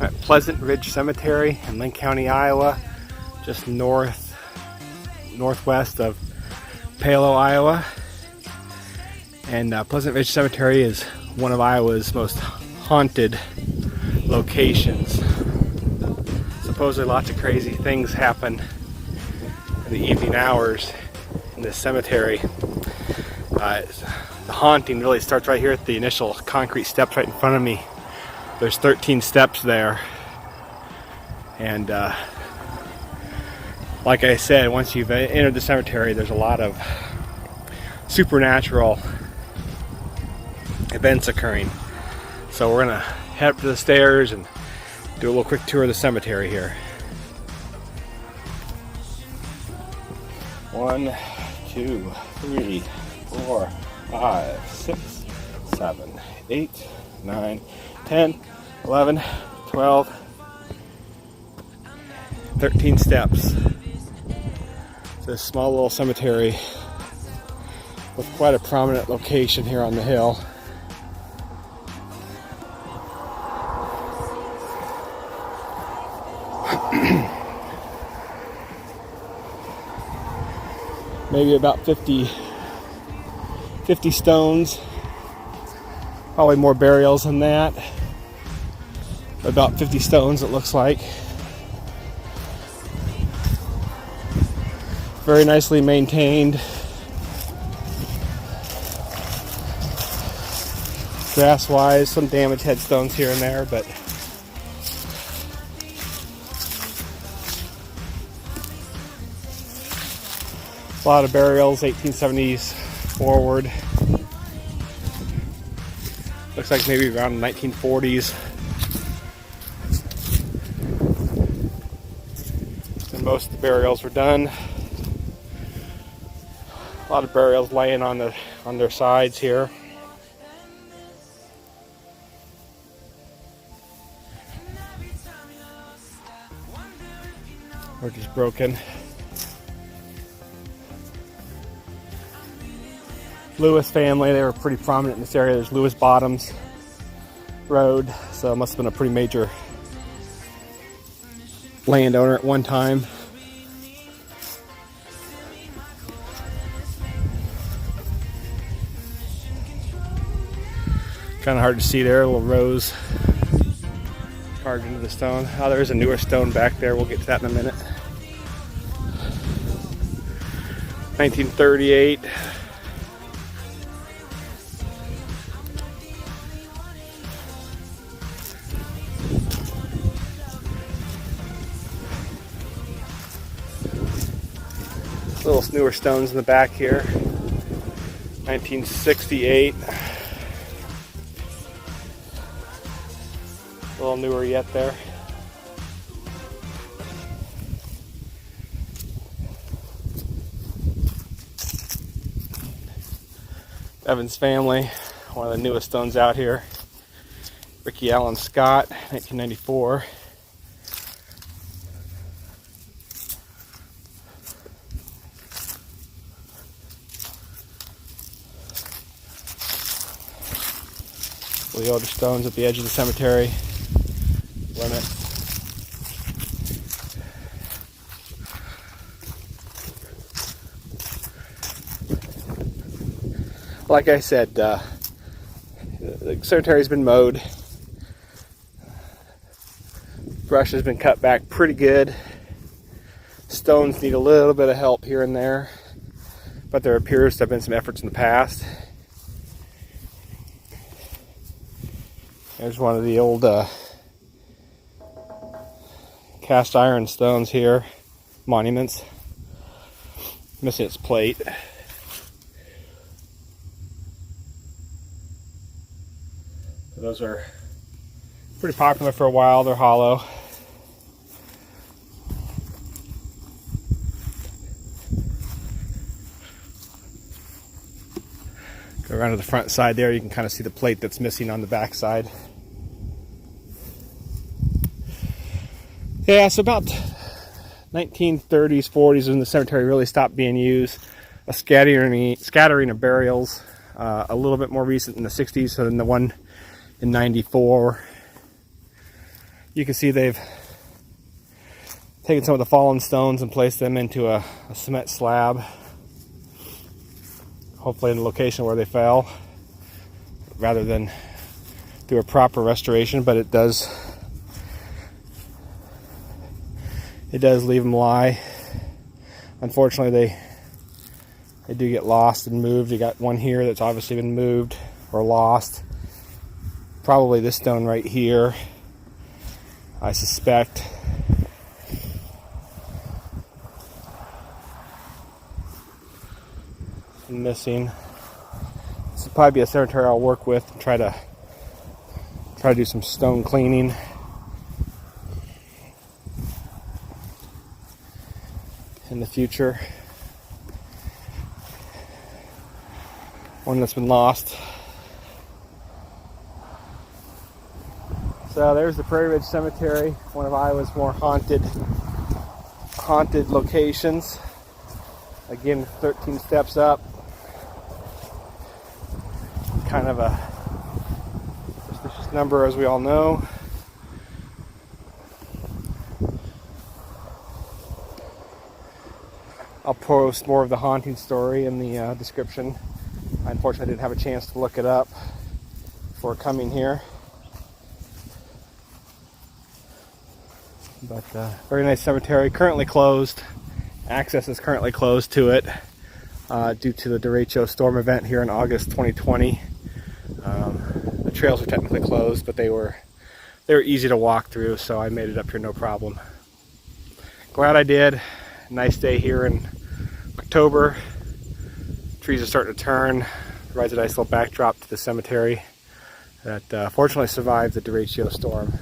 at Pleasant Ridge Cemetery in Linn County, Iowa, just northwest of Palo, Iowa. And Pleasant Ridge Cemetery is one of Iowa's most haunted locations. Supposedly lots of crazy things happen in the evening hours in this cemetery. The haunting really starts right here at the initial concrete steps right in front of me. There's 13 steps there, and like I said, once you've entered the cemetery, there's a lot of supernatural events occurring. So we're gonna head up to the stairs and do a little quick tour of the cemetery here. 1, 2, 3, 4, 5, 6, 7, 8, 9, 10, 11, 12, 13 steps. It's a small little cemetery with quite a prominent location here on the hill. Maybe about 50 stones. Probably more burials than that. About 50 stones, it looks like. Very nicely maintained. Grass-wise, some damaged headstones here and there, but a lot of burials, 1870s forward. Looks like maybe around the 1940s. And most of the burials were done. A lot of burials laying on their sides here. Or just broken. Lewis family, they were pretty prominent in this area. There's Lewis Bottoms Road, so it must have been a pretty major landowner at one time. Kind of hard to see there, a little rose carved into the stone. Oh, there's a newer stone back there. We'll get to that in a minute. 1938. Little newer stones in the back here. 1968. A little newer yet there. Evans family, one of the newest stones out here. Ricky Allen Scott, 1994. The older stones at the edge of the cemetery limit. Like I said, the cemetery's been mowed. Brush has been cut back pretty good. Stones need a little bit of help here and there, but there appears to have been some efforts in the past. There's one of the old cast iron stones here, monuments. Missing its plate. Those are pretty popular for a while. They're hollow. Go around to the front side there, you can kind of see the plate that's missing on the back side. Yeah, so about 1930s, 40s when the cemetery really stopped being used. A scattering of burials, a little bit more recent in the 60s, so than the one in 94. You can see they've taken some of the fallen stones and placed them into a cement slab, hopefully in a location where they fell, rather than do a proper restoration. But it does leave them lie. Unfortunately, they do get lost and moved. You got one here that's obviously been moved or lost. Probably this stone right here, I suspect. Missing. This will probably be a cemetery I'll work with and try to do some stone cleaning. In the future. One that's been lost. So there's the Prairie Ridge Cemetery, one of Iowa's more haunted locations. Again, 13 steps up. Kind of a suspicious number, as we all know. I'll post more of the haunting story in the description. I unfortunately didn't have a chance to look it up before coming here. But very nice cemetery, currently closed. Access is currently closed to it due to the derecho storm event here in August 2020. The trails were technically closed, but they were easy to walk through, so I made it up here no problem. Glad I did. Nice day here in October. Trees are starting to turn. Provides a nice little backdrop to the cemetery that fortunately survived the derecho storm.